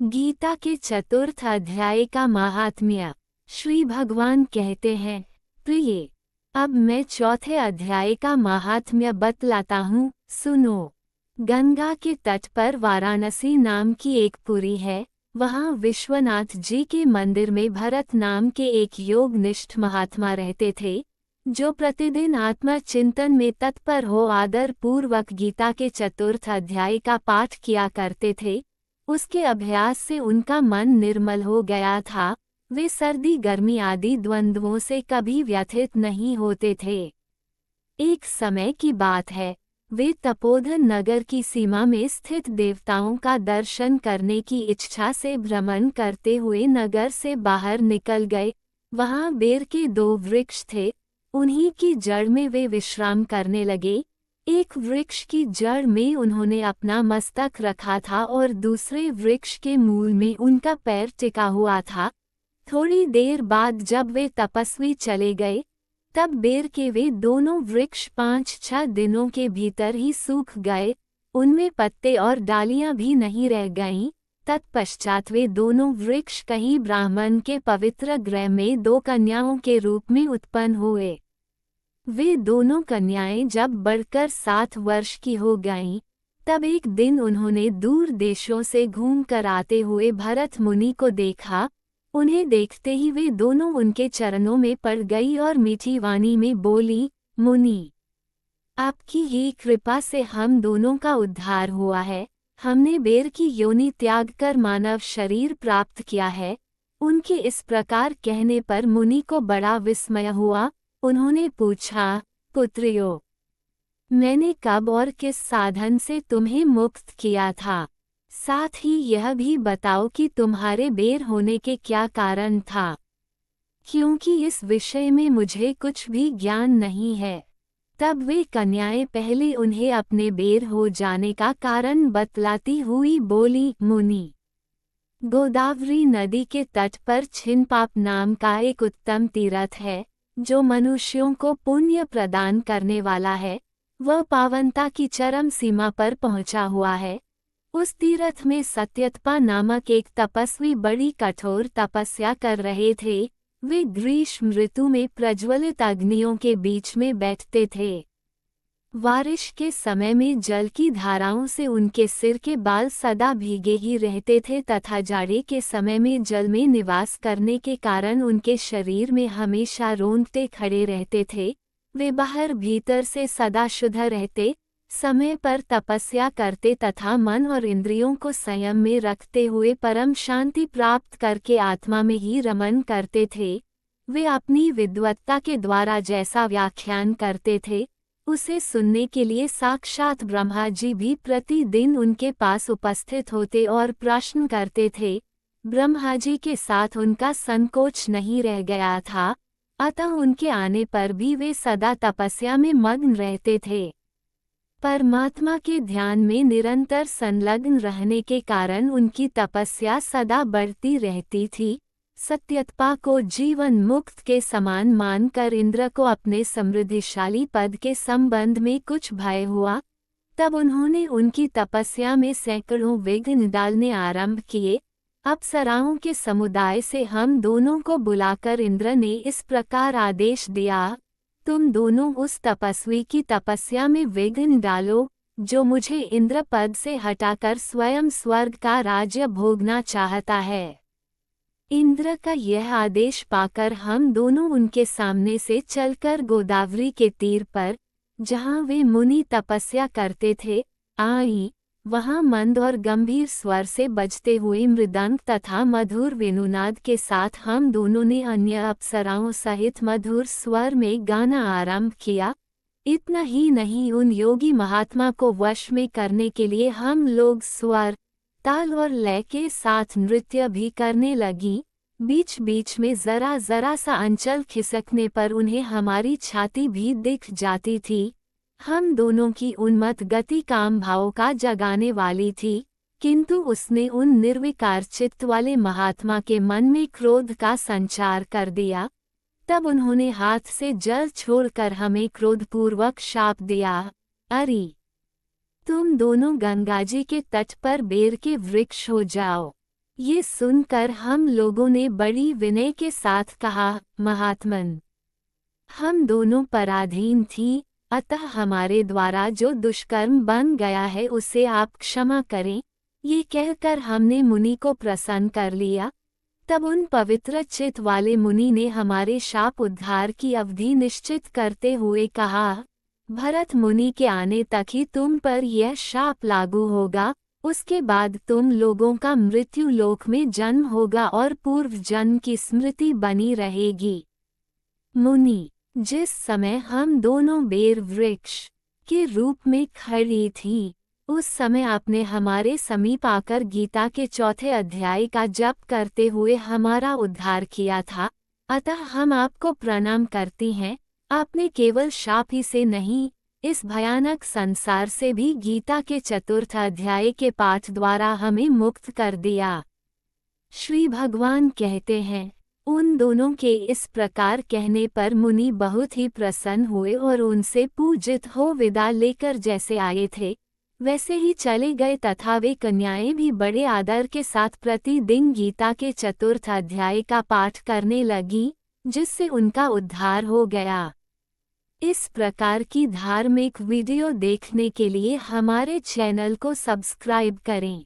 गीता के चतुर्थ अध्याय का महात्म्य। श्री भगवान कहते हैं, प्रिय, अब मैं चौथे अध्याय का महात्म्य बतलाता हूँ, सुनो। गंगा के तट पर वाराणसी नाम की एक पुरी है। वहाँ विश्वनाथ जी के मंदिर में भरत नाम के एक योगनिष्ठ महात्मा रहते थे, जो प्रतिदिन आत्मचिंतन में तत्पर हो आदर पूर्वक गीता के चतुर्थ अध्याय का पाठ किया करते थे। उसके अभ्यास से उनका मन निर्मल हो गया था। वे सर्दी गर्मी आदि द्वंद्वों से कभी व्यथित नहीं होते थे। एक समय की बात है, वे तपोधन नगर की सीमा में स्थित देवताओं का दर्शन करने की इच्छा से भ्रमण करते हुए नगर से बाहर निकल गए। वहां बेर के 2 वृक्ष थे, उन्हीं की जड़ में वे विश्राम करने लगे। एक वृक्ष की जड़ में उन्होंने अपना मस्तक रखा था और दूसरे वृक्ष के मूल में उनका पैर टिका हुआ था। थोड़ी देर बाद जब वे तपस्वी चले गए, तब बेर के वे दोनों वृक्ष 5-6 दिनों के भीतर ही सूख गए। उनमें पत्ते और डालियां भी नहीं रह गईं। तत्पश्चात वे दोनों वृक्ष कहीं ब्राह्मण के पवित्र गृह में 2 कन्याओं के रूप में उत्पन्न हुए। वे दोनों कन्याएं जब बढ़कर 7 वर्ष की हो गईं, तब एक दिन उन्होंने दूर देशों से घूमकर आते हुए भरत मुनि को देखा। उन्हें देखते ही वे दोनों उनके चरणों में पड़ गई और मीठी वाणी में बोली, मुनि, आपकी ही कृपा से हम दोनों का उद्धार हुआ है। हमने बेर की योनि त्याग कर मानव शरीर प्राप्त किया है। उनके इस प्रकार कहने पर मुनि को बड़ा विस्मय हुआ। उन्होंने पूछा, पुत्रियों, मैंने कब और किस साधन से तुम्हें मुक्त किया था? साथ ही यह भी बताओ कि तुम्हारे बेर होने के क्या कारण था, क्योंकि इस विषय में मुझे कुछ भी ज्ञान नहीं है। तब वे कन्याएं पहले उन्हें अपने बेर हो जाने का कारण बतलाती हुई बोली, मुनि, गोदावरी नदी के तट पर छिनपाप नाम का एक उत्तम तीर्थ है, जो मनुष्यों को पुण्य प्रदान करने वाला है। वह पावनता की चरम सीमा पर पहुंचा हुआ है। उस तीर्थ में सत्यतपा नामक एक तपस्वी बड़ी कठोर तपस्या कर रहे थे। वे ग्रीष्म ऋतु में प्रज्वलित अग्नियों के बीच में बैठते थे। बारिश के समय में जल की धाराओं से उनके सिर के बाल सदा भीगे ही रहते थे तथा जाड़े के समय में जल में निवास करने के कारण उनके शरीर में हमेशा रोंगटे खड़े रहते थे। वे बाहर भीतर से सदा शुद्ध रहते, समय पर तपस्या करते तथा मन और इंद्रियों को संयम में रखते हुए परम शांति प्राप्त करके आत्मा में ही रमन करते थे। वे अपनी विद्वत्ता के द्वारा जैसा व्याख्यान करते थे, उसे सुनने के लिए साक्षात ब्रह्मा जी भी प्रतिदिन उनके पास उपस्थित होते और प्रश्न करते थे। ब्रह्मा जी के साथ उनका संकोच नहीं रह गया था, अतः उनके आने पर भी वे सदा तपस्या में मग्न रहते थे। परमात्मा के ध्यान में निरंतर संलग्न रहने के कारण उनकी तपस्या सदा बढ़ती रहती थी। सत्यतपा को जीवन मुक्त के समान मानकर इंद्र को अपने समृद्धिशाली पद के संबंध में कुछ भय हुआ। तब उन्होंने उनकी तपस्या में सैकड़ों विघ्न डालने आरंभ किए। अप्सराओं के समुदाय से हम दोनों को बुलाकर इंद्र ने इस प्रकार आदेश दिया, तुम दोनों उस तपस्वी की तपस्या में विघ्न डालो, जो मुझे इंद्र पद से हटाकर स्वयं स्वर्ग का राज्य भोगना चाहता है। इंद्र का यह आदेश पाकर हम दोनों उनके सामने से चलकर गोदावरी के तीर पर, जहाँ वे मुनि तपस्या करते थे, आई। वहाँ मंद और गंभीर स्वर से बजते हुए मृदंग तथा मधुर वेणुनाद के साथ हम दोनों ने अन्य अप्सराओं सहित मधुर स्वर में गाना आरंभ किया। इतना ही नहीं, उन योगी महात्मा को वश में करने के लिए हम लोग स्वर, ताल और लय के साथ नृत्य भी करने लगी। बीच बीच में जरा जरा सा अंचल खिसकने पर उन्हें हमारी छाती भी दिख जाती थी। हम दोनों की उन्मत्त गति काम भाव का जगाने वाली थी, किंतु उसने उन निर्विकार चित्त वाले महात्मा के मन में क्रोध का संचार कर दिया। तब उन्होंने हाथ से जल छोड़कर हमें क्रोधपूर्वक शाप दिया, अरे, तुम दोनों गंगाजी के तट पर बेर के वृक्ष हो जाओ। ये सुनकर हम लोगों ने बड़ी विनय के साथ कहा, महात्मन, हम दोनों पराधीन थी, अतः हमारे द्वारा जो दुष्कर्म बन गया है उसे आप क्षमा करें। ये कहकर हमने मुनि को प्रसन्न कर लिया। तब उन पवित्र चित्त वाले मुनि ने हमारे शाप उद्धार की अवधि निश्चित करते हुए कहा, भरत मुनि के आने तक ही तुम पर यह शाप लागू होगा, उसके बाद तुम लोगों का मृत्यु लोक में जन्म होगा और पूर्व जन्म की स्मृति बनी रहेगी। मुनि, जिस समय हम दोनों बेर वृक्ष के रूप में खड़ी थी, उस समय आपने हमारे समीप आकर गीता के चौथे अध्याय का जप करते हुए हमारा उद्धार किया था, अतः हम आपको प्रणाम करती हैं। आपने केवल शाप ही से नहीं, इस भयानक संसार से भी गीता के चतुर्थ अध्याय के पाठ द्वारा हमें मुक्त कर दिया। श्री भगवान कहते हैं, उन दोनों के इस प्रकार कहने पर मुनि बहुत ही प्रसन्न हुए और उनसे पूजित हो विदा लेकर जैसे आए थे वैसे ही चले गए तथा वे कन्याएं भी बड़े आदर के साथ प्रतिदिन गीता के चतुर्थ अध्याय का पाठ करने लगी, जिससे उनका उद्धार हो गया। इस प्रकार की धार्मिक वीडियो देखने के लिए हमारे चैनल को सब्सक्राइब करें।